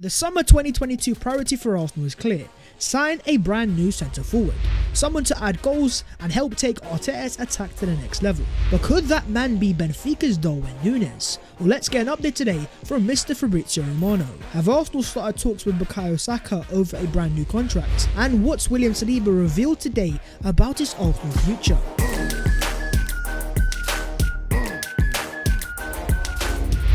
The summer 2022 priority for Arsenal is clear: sign a brand new centre forward, someone to add goals and help take Arteta's attack to the next level. But could that man be Benfica's Darwin Nunez? Well, let's get an update today from Mr. Fabrizio Romano. Have Arsenal started talks with Bukayo Saka over a brand new contract? And what's William Saliba revealed today about his Arsenal future?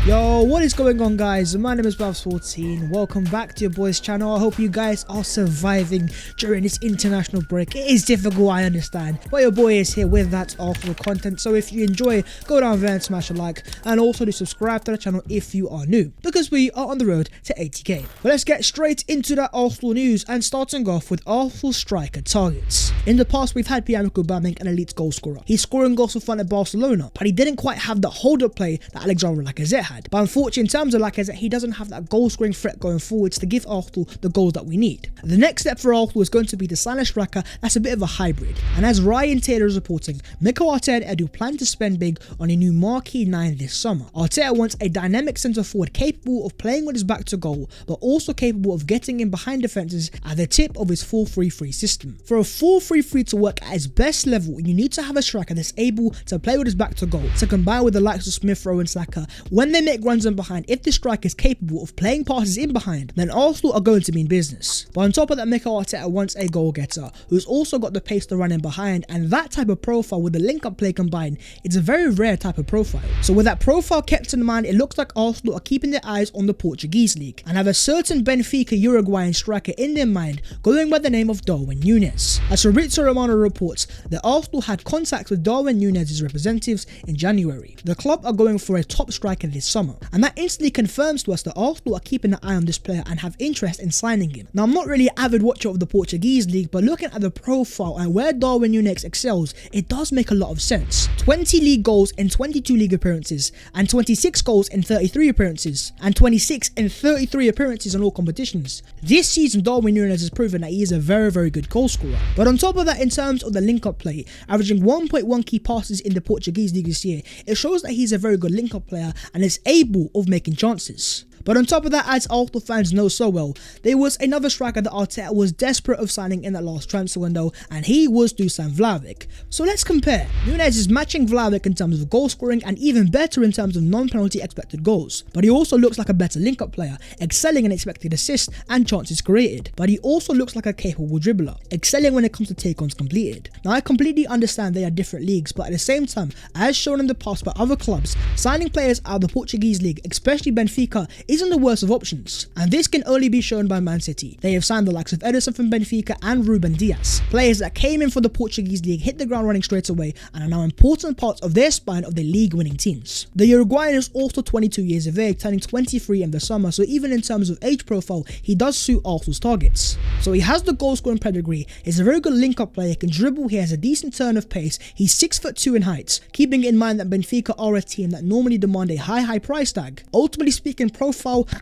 Yo, what is going on, guys? My name is Babs14. Welcome back to your boys channel. I hope you guys are surviving during this international break. It is difficult, I understand, but your boy is here with that Arsenal content. So if you enjoy, go down there and smash a like, and also do subscribe to the channel if you are new, because we are on the road to 80k. But let's get straight into that Arsenal news, and starting off with Arsenal striker targets. In the past, we've had Pierre-Emerick Aubameyang, an elite goal scorer. He's scoring goals for fun at Barcelona, but he didn't quite have the hold-up play that Alexandre Lacazette had. But unfortunately, in terms of Lacazette, he doesn't have that goal-scoring threat going forwards to give Arsenal the goals that we need. The next step for Arsenal is going to be to sign a striker that's a bit of a hybrid. And as Ryan Taylor is reporting, Mikel Arteta and Edu plan to spend big on a new marquee 9 this summer. Arteta wants a dynamic centre-forward capable of playing with his back to goal, but also capable of getting in behind defences at the tip of his 4-3-3 system. For a 4-3-3 to work at its best level, you need to have a striker that's able to play with his back to goal, to combine with the likes of Smith Rowe and Saka. When they make runs in behind, if the striker is capable of playing passes in behind, then Arsenal are going to be in business. But on top of that, Mikel Arteta wants a goal getter who's also got the pace to run in behind, and that type of profile with the link-up play combined, it's a very rare type of profile. So with that profile kept in mind, it looks like Arsenal are keeping their eyes on the Portuguese league and have a certain Benfica Uruguayan striker in their mind, going by the name of Darwin Nunez. As Fabrizio Romano reports, that Arsenal had contact with Darwin Nunez's representatives in January. The club are going for a top striker this summer, and that instantly confirms to us that Arsenal are keeping an eye on this player and have interest in signing him. Now, I'm not really an avid watcher of the Portuguese league, but looking at the profile and where Darwin Nunez excels, it does make a lot of sense. 20 league goals in 22 league appearances, and 26 goals in 33 appearances, and 26 in 33 appearances in all competitions. This season, Darwin Nunez has proven that he is a very good goal scorer. But on top of that, in terms of the link-up play, averaging 1.1 key passes in the Portuguese league this year, it shows that he's a very good link-up player and is able of making chances. But on top of that, as Arsenal fans know so well, there was another striker that Arteta was desperate of signing in that last transfer window, and he was Dusan Vlahovic. So let's compare. Nunez is matching Vlahovic in terms of goal scoring and even better in terms of non-penalty expected goals. But he also looks like a better link-up player, excelling in expected assists and chances created. But he also looks like a capable dribbler, excelling when it comes to take-ons completed. Now, I completely understand they are different leagues, but at the same time, as shown in the past by other clubs, signing players out of the Portuguese league, especially Benfica, isn't the worst of options, and this can only be shown by Man City. They have signed the likes of Ederson from Benfica and Ruben Dias, players that came in for the Portuguese league, hit the ground running straight away, and are now important parts of their spine of the league winning teams. The Uruguayan is also 22 years of age, turning 23 in the summer, so even in terms of age profile, he does suit Arsenal's targets. So he has the goal scoring pedigree, he's a very good link-up player, he can dribble, he has a decent turn of pace, he's 6'2" in height, keeping in mind that Benfica are a team that normally demand a high price tag. Ultimately speaking, profile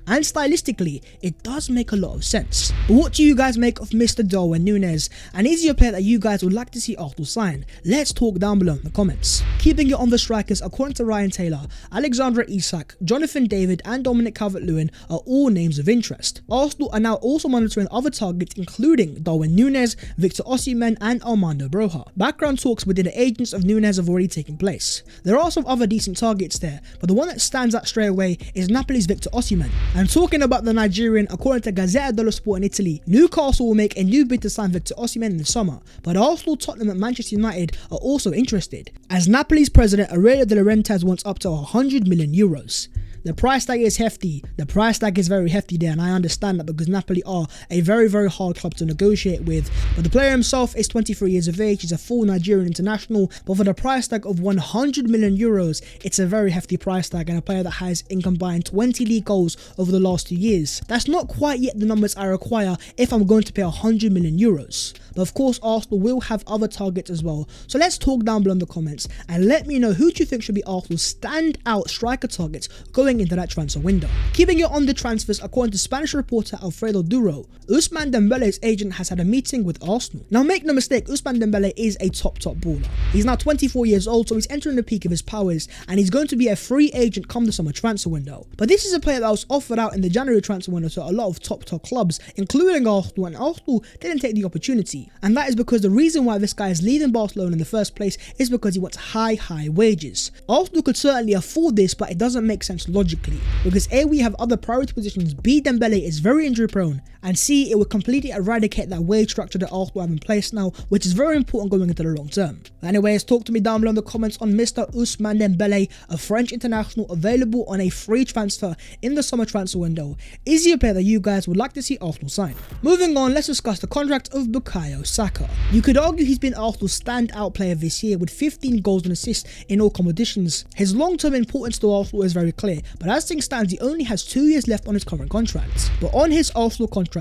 and stylistically, it does make a lot of sense. But what do you guys make of Mr. Darwin Nunez? And is he a player that you guys would like to see Arsenal sign? Let's talk down below in the comments. Keeping it on the strikers, according to Ryan Taylor, Alexandre Isak, Jonathan David and Dominic Calvert-Lewin are all names of interest. Arsenal are now also monitoring other targets including Darwin Nunez, Victor Osimhen and Armando Broja. Background talks within the agents of Nunez have already taken place. There are some other decent targets there, but the one that stands out straight away is Napoli's Victor Osimhen. And talking about the Nigerian, according to Gazzetta dello Sport in Italy, Newcastle will make a new bid to sign Victor Osimhen in the summer, but Arsenal, Tottenham and Manchester United are also interested, as Napoli's president Aurelio De Laurentiis wants up to 100 million euros. The price tag is hefty. The price tag is very hefty there, and I understand that because Napoli are a very hard club to negotiate with. But the player himself is 23 years of age, he's a full Nigerian international, but for the price tag of 100 million euros, it's a very hefty price tag, and a player that has in combined 20 league goals over the last 2 years. That's not quite yet the numbers I require if I'm going to pay 100 million euros. but of course Arsenal will have other targets as well. So let's talk down below in the comments and let me know who do you think should be Arsenal's standout striker targets going into that transfer window. Keeping it on the transfers, according to Spanish reporter Alfredo Duro, Ousmane Dembele's agent has had a meeting with Arsenal. Now make no mistake, Ousmane Dembele is a top baller. He's now 24 years old, so he's entering the peak of his powers and he's going to be a free agent come the summer transfer window. But this is a player that was offered out in the January transfer window to a lot of top clubs, including Arsenal, and Arsenal didn't take the opportunity. And that is because the reason why this guy is leaving Barcelona in the first place is because he wants high wages. Arsenal could certainly afford this, but it doesn't make sense logically, because A, we have other priority positions, B, Dembele is very injury prone, and C, it would completely eradicate that wage structure that Arsenal have in place now, which is very important going into the long term. Anyways, talk to me down below in the comments on Mr. Ousmane Dembele, a French international available on a free transfer in the summer transfer window. Is he a player that you guys would like to see Arsenal sign? Moving on, let's discuss the contract of Bukayo Saka. You could argue he's been Arsenal's standout player this year with 15 goals and assists in all competitions. His long-term importance to Arsenal is very clear, but as things stand, he only has 2 years left on his current contract. But on his Arsenal contract,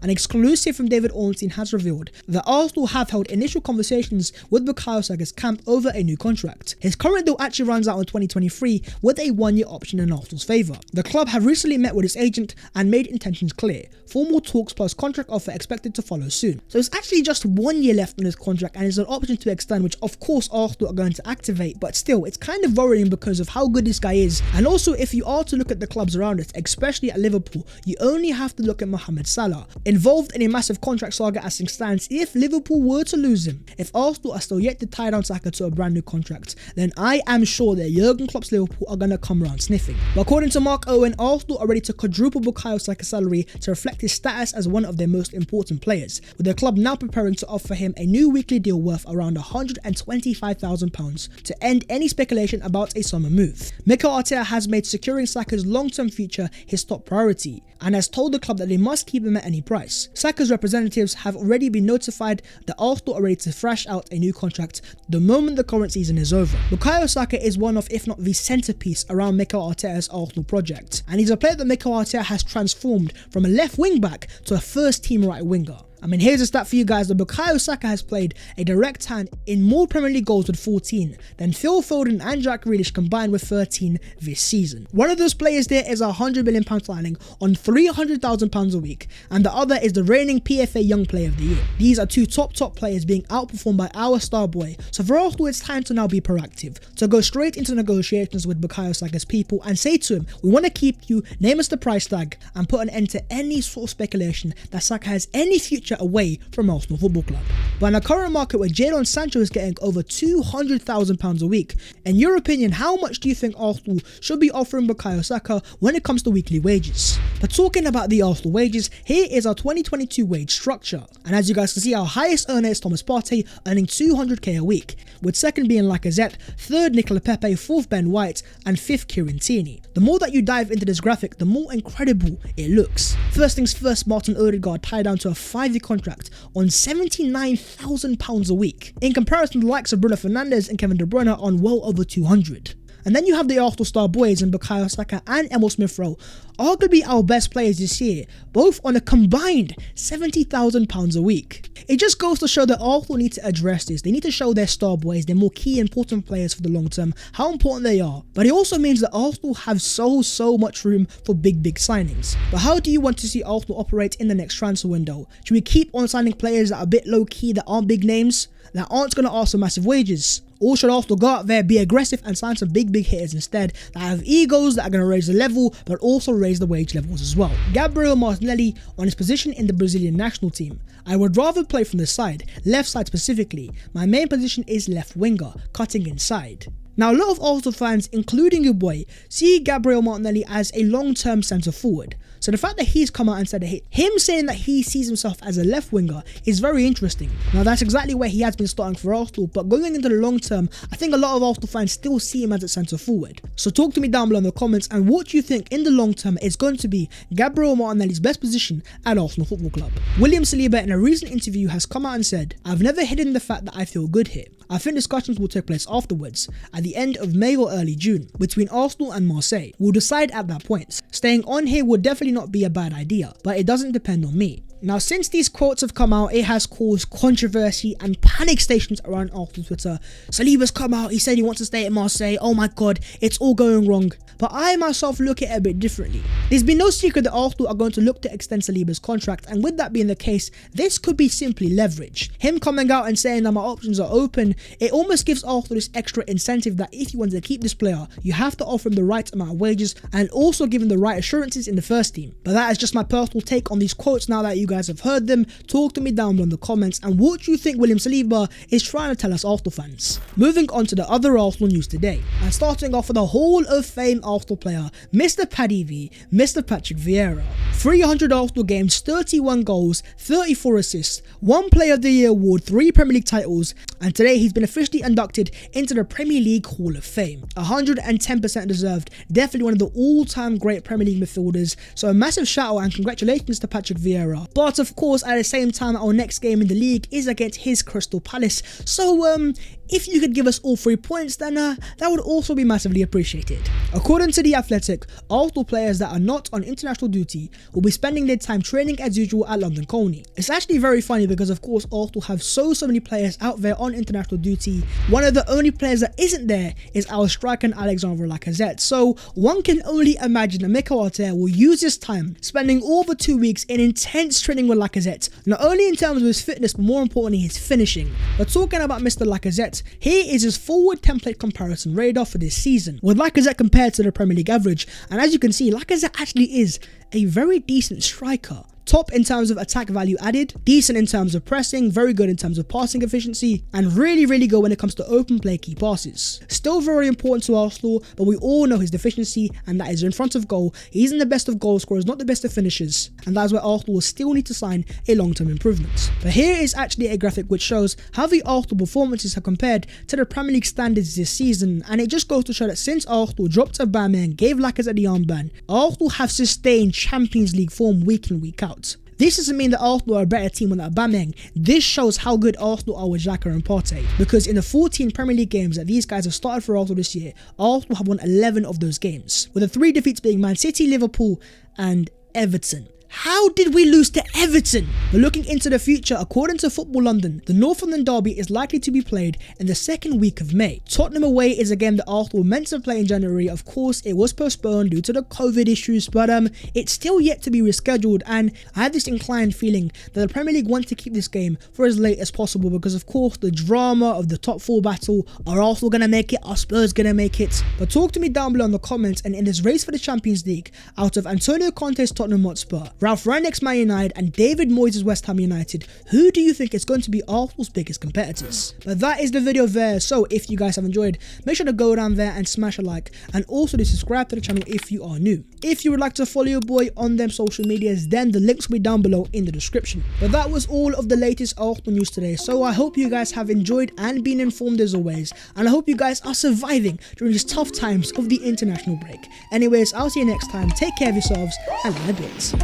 an exclusive from David Ornstein has revealed that Arsenal have held initial conversations with Bukayo Saka's camp over a new contract. His current deal actually runs out in 2023 with a 1-year option in Arsenal's favour. The club have recently met with his agent and made intentions clear. Formal talks plus contract offer expected to follow soon. So it's actually just 1 year left on his contract and it's an option to extend, which of course Arsenal are going to activate, but still it's kind of worrying because of how good this guy is. And also, if you are to look at the clubs around it, especially at Liverpool, you only have to look at Mohamed Salah, involved in a massive contract saga as things stands. If Liverpool were to lose him, if Arsenal are still yet to tie down Saka to a brand new contract, then I am sure that Jurgen Klopp's Liverpool are going to come around sniffing. But according to Mark Owen, Arsenal are ready to quadruple Bukayo Saka's salary to reflect his status as one of their most important players, with the club now preparing to offer him a new weekly deal worth around £125,000 to end any speculation about a summer move. Mikel Arteta has made securing Saka's long-term future his top priority and has told the club that they must keep him at any price. Saka's representatives have already been notified that Arsenal are ready to thrash out a new contract the moment the current season is over. Bukayo Saka is one of, if not the centerpiece around Mikel Arteta's Arsenal project, and he's a player that Mikel Arteta has transformed from a left wing back to a first team right winger. I mean, here's a stat for you guys that Bukayo Saka has played a direct hand in more Premier League goals with 14 than Phil Foden and Jack Grealish combined with 13 this season. One of those players there is a £100 million signing on £300,000 a week, and the other is the reigning PFA Young Player of the Year. These are two top players being outperformed by our star boy, so for Arsenal it's time to now be proactive, to go straight into negotiations with Bukayo Saka's people and say to him, we want to keep you, name us the price tag, and put an end to any sort of speculation that Saka has any future away from Arsenal Football Club. But in a current market where Jadon Sancho is getting over £200,000 a week, in your opinion, how much do you think Arsenal should be offering Bukayo Saka when it comes to weekly wages? But talking about the Arsenal wages, here is our 2022 wage structure. And as you guys can see, our highest earner is Thomas Partey, earning £200k a week, with second being Lacazette, third Nicola Pepe, fourth Ben White, and fifth Kieran Tierney. The more that you dive into this graphic, the more incredible it looks. First things first, Martin Odegaard tied down to a 5-year contract on £79,000 a week. In comparison, the likes of Bruno Fernandes and Kevin De Bruyne are on well over 200. And then you have the Arsenal star boys in Bukayo Saka and Emil Smith-Rowe, arguably our best players this year, both on a combined £70,000 a week. It just goes to show that Arsenal need to address this. They need to show their star boys, their more key important players for the long term, how important they are. But it also means that Arsenal have so much room for big signings. But how do you want to see Arsenal operate in the next transfer window? Should we keep on signing players that are a bit low key, that aren't big names, that aren't going to ask for massive wages? Or should Arsenal go out there, be aggressive and sign some big hitters instead that have egos, that are going to raise the level but also raise the wage levels as well? Gabriel Martinelli on his position in the Brazilian national team. I would rather play from the side, left side specifically. My main position is left winger, cutting inside. Now, a lot of Arsenal fans, including your boy, see Gabriel Martinelli as a long-term centre forward. So the fact that he's come out and said that him saying that he sees himself as a left winger is very interesting. Now, that's exactly where he has been starting for Arsenal, but going into the long term, I think a lot of Arsenal fans still see him as a centre forward. So talk to me down below in the comments, and what do you think in the long term is going to be Gabriel Martinelli's best position at Arsenal Football Club? William Saliba in a recent interview has come out and said, "I've never hidden the fact that I feel good here. I think discussions will take place afterwards, at the end of May or early June, between Arsenal and Marseille. We'll decide at that point. Staying on here would definitely not be a bad idea, but it doesn't depend on me. Now, since these quotes have come out, it has caused controversy and panic stations around Arsenal Twitter. Saliba's come out, he said he wants to stay at Marseille. Oh my god, it's all going wrong. But I myself look at it a bit differently. There's been no secret that Arsenal are going to look to extend Saliba's contract, and with that being the case, this could be simply leverage. Him coming out and saying that my options are open, it almost gives Arsenal this extra incentive that if you want to keep this player, you have to offer him the right amount of wages and also give him the right assurances in the first team. But that is just my personal take on these quotes. Now that you guys have heard them, talk to me down below in the comments, and what do you think William Saliba is trying to tell us Arsenal fans? Moving on to the other Arsenal news today, and starting off with a Hall of Fame Arsenal player, Mr. Paddy V, Mr. Patrick Vieira. 300 Arsenal games, 31 goals, 34 assists, 1 Player of the Year award, 3 Premier League titles, and today he's been officially inducted into the Premier League Hall of Fame. 110% deserved, definitely one of the all-time great Premier League midfielders, so a massive shout out and congratulations to Patrick Vieira. But of course, at the same time, our next game in the league is against his Crystal Palace, so if you could give us all 3 points, then that would also be massively appreciated. According to The Athletic, Arsenal players that are not on international duty will be spending their time training as usual at London Colney. It's actually very funny because of course Arsenal have so many players out there on international duty. One of the only players that isn't there is our striker Alexandre Lacazette, so one can only imagine that Mikel Arteta will use his time spending over 2 weeks in intense training with Lacazette, not only in terms of his fitness but more importantly his finishing. But talking about Mr. Lacazette, here is his forward template comparison radar for this season, with Lacazette compared to the Premier League average, and as you can see, Lacazette actually is a very decent striker. Top in terms of attack value added, decent in terms of pressing, very good in terms of passing efficiency, and really good when it comes to open play key passes. Still very important to Arsenal, but we all know his deficiency, and that is in front of goal. He isn't the best of goal scorers, not the best of finishers, and that is where Arsenal will still need to sign a long-term improvement. But here is actually a graphic which shows how the Arsenal performances have compared to the Premier League standards this season, and it just goes to show that since Arsenal dropped Aubameyang, gave Lacazette the armband, Arsenal have sustained Champions League form week in week out. This doesn't mean that Arsenal are a better team without Aubameyang. This shows how good Arsenal are with Xhaka and Partey, because in the 14 Premier League games that these guys have started for Arsenal this year, Arsenal have won 11 of those games, with the 3 defeats being Man City, Liverpool and Everton. How did we lose to Everton? But looking into the future, according to Football London, the North London derby is likely to be played in the 2nd week of May. Tottenham away is a game that Arsenal were meant to play in January. Of course, it was postponed due to the COVID issues, but it's still yet to be rescheduled, and I have this inclined feeling that the Premier League wants to keep this game for as late as possible because of course the drama of the top 4 battle. Are Arsenal going to make it? Are Spurs going to make it? But talk to me down below in the comments, and in this race for the Champions League, out of Antonio Conte's Tottenham Hotspur, Ralph Rangnick's Man United and David Moyes' West Ham United, who do you think is going to be Arsenal's biggest competitors? But that is the video there, so if you guys have enjoyed, make sure to go down there and smash a like, and also to subscribe to the channel if you are new. If you would like to follow your boy on them social medias, then the links will be down below in the description. But that was all of the latest Arsenal news today, so I hope you guys have enjoyed and been informed as always, and I hope you guys are surviving during these tough times of the international break. Anyways, I'll see you next time, take care of yourselves, and in a bit.